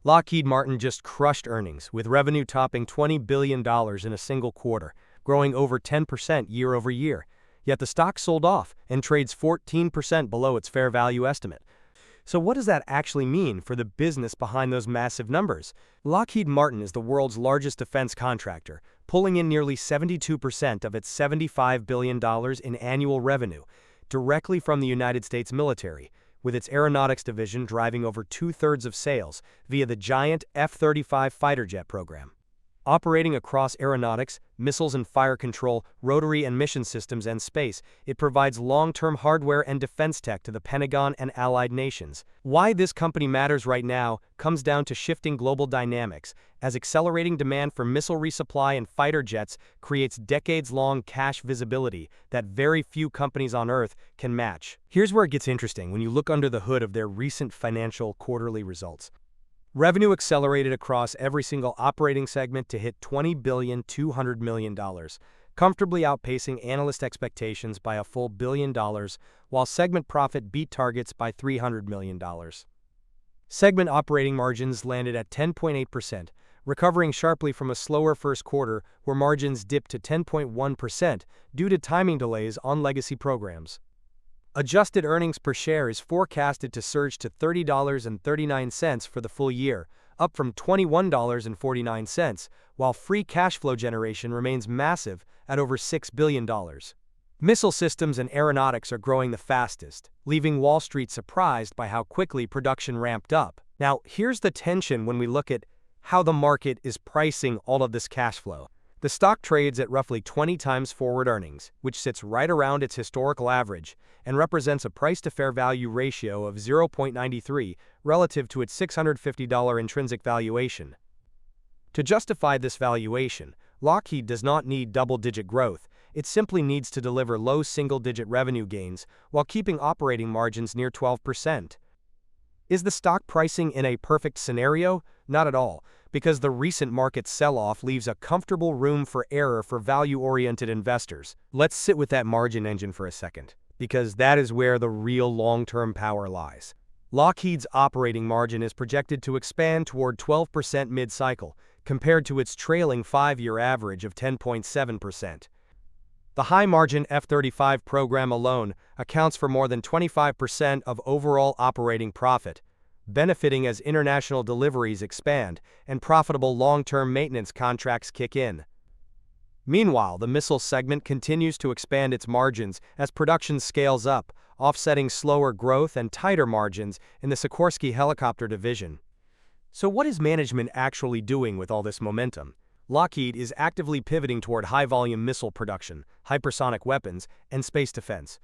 Lockheed Martin just crushed earnings, with revenue topping $20 billion in a single quarter, growing over 10% year over year. Yet the stock sold off and trades 14% below its fair value estimate. So what does that actually mean for the business behind those massive numbers? Lockheed Martin is the world's largest defense contractor, pulling in nearly 72% of its $75 billion in annual revenue directly from the United States military, with its aeronautics division driving over two-thirds of sales via the giant F-35 fighter jet program. Operating across aeronautics, missiles and fire control, rotary and mission systems, and space, it provides long-term hardware and defense tech to the Pentagon and allied nations. Why this company matters right now comes down to shifting global dynamics, as accelerating demand for missile resupply and fighter jets creates decades-long cash visibility that very few companies on Earth can match. Here's where it gets interesting when you look under the hood of their recent financial quarterly results. Revenue accelerated across every single operating segment to hit $20.2 billion, comfortably outpacing analyst expectations by a full $1 billion, while segment profit beat targets by $300 million. Segment operating margins landed at 10.8%, recovering sharply from a slower first quarter where margins dipped to 10.1% due to timing delays on legacy programs. Adjusted earnings per share is forecasted to surge to $30.39 for the full year, up from $21.49, while free cash flow generation remains massive at over $6 billion. Missile systems and aeronautics are growing the fastest, leaving Wall Street surprised by how quickly production ramped up. Now, here's the tension when we look at how the market is pricing all of this cash flow. The stock trades at roughly 20 times forward earnings, which sits right around its historical average and represents a price-to-fair value ratio of 0.93 relative to its $650 intrinsic valuation. To justify this valuation, Lockheed does not need double-digit growth. It simply needs to deliver low single-digit revenue gains while keeping operating margins near 12%. Is the stock pricing in a perfect scenario? Not at all, because the recent market sell-off leaves a comfortable room for error for value-oriented investors. Let's sit with that margin engine for a second, because that is where the real long-term power lies. Lockheed's operating margin is projected to expand toward 12% mid-cycle, compared to its trailing 5-year average of 10.7%. The high-margin F-35 program alone accounts for more than 25% of overall operating profit, benefiting as international deliveries expand and profitable long-term maintenance contracts kick in. Meanwhile, the missile segment continues to expand its margins as production scales up, offsetting slower growth and tighter margins in the Sikorsky helicopter division. So what is management actually doing with all this momentum? Lockheed is actively pivoting toward high-volume missile production, hypersonic weapons, and space defense,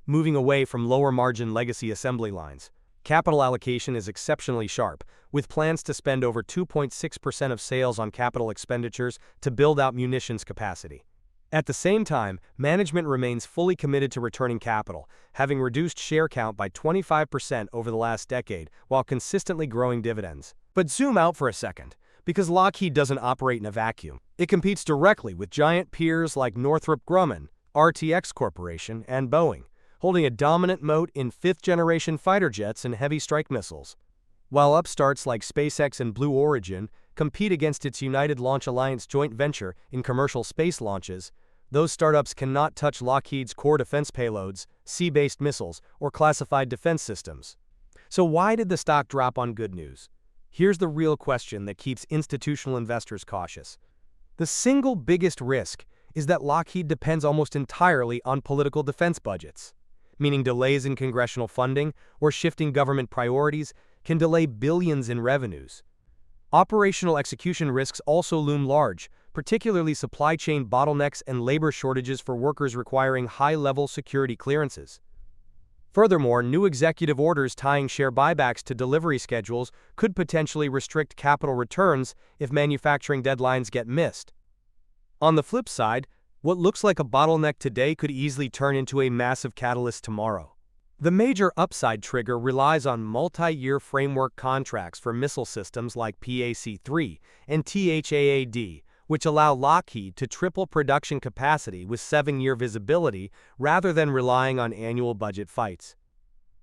moving away from lower-margin legacy assembly lines. Capital allocation is exceptionally sharp, with plans to spend over 2.6% of sales on capital expenditures to build out munitions capacity. At the same time, management remains fully committed to returning capital, having reduced share count by 25% over the last decade while consistently growing dividends. But zoom out for a second, because Lockheed doesn't operate in a vacuum. It competes directly with giant peers like Northrop Grumman, RTX Corporation, and Boeing, holding a dominant moat in fifth-generation fighter jets and heavy strike missiles. While upstarts like SpaceX and Blue Origin compete against its United Launch Alliance joint venture in commercial space launches, those startups cannot touch Lockheed's core defense payloads, sea-based missiles, or classified defense systems. So why did the stock drop on good news? Here's the real question that keeps institutional investors cautious. The single biggest risk is that Lockheed depends almost entirely on political defense budgets, meaning delays in congressional funding or shifting government priorities can delay billions in revenues. Operational execution risks also loom large, particularly supply chain bottlenecks and labor shortages for workers requiring high-level security clearances. Furthermore, new executive orders tying share buybacks to delivery schedules could potentially restrict capital returns if manufacturing deadlines get missed. On the flip side, what looks like a bottleneck today could easily turn into a massive catalyst tomorrow. The major upside trigger relies on multi-year framework contracts for missile systems like PAC-3 and THAAD, which allow Lockheed to triple production capacity with 7-year visibility rather than relying on annual budget fights.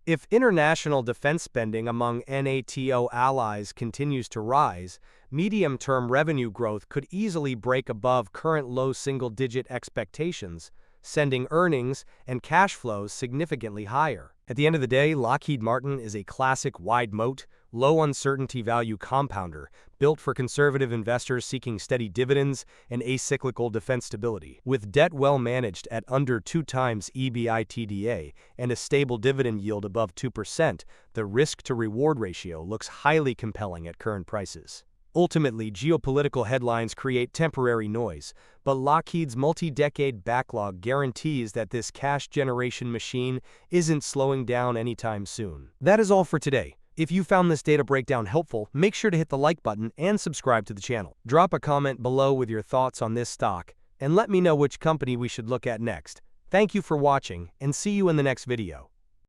If international defense spending among NATO allies continues to rise, medium-term revenue growth could easily break above current low single-digit expectations, sending earnings and cash flows significantly higher. At the end of the day, Lockheed Martin is a classic wide moat, low uncertainty value compounder built for conservative investors seeking steady dividends and acyclical defense stability. With debt well managed at under 2 times EBITDA and a stable dividend yield above 2%, the risk-to-reward ratio looks highly compelling at current prices. Ultimately, geopolitical headlines create temporary noise, but Lockheed's multi-decade backlog guarantees that this cash generation machine isn't slowing down anytime soon. That is all for today. If you found this data breakdown helpful, make sure to hit the like button and subscribe to the channel. Drop a comment below with your thoughts on this stock, and let me know which company we should look at next. Thank you for watching, and see you in the next video.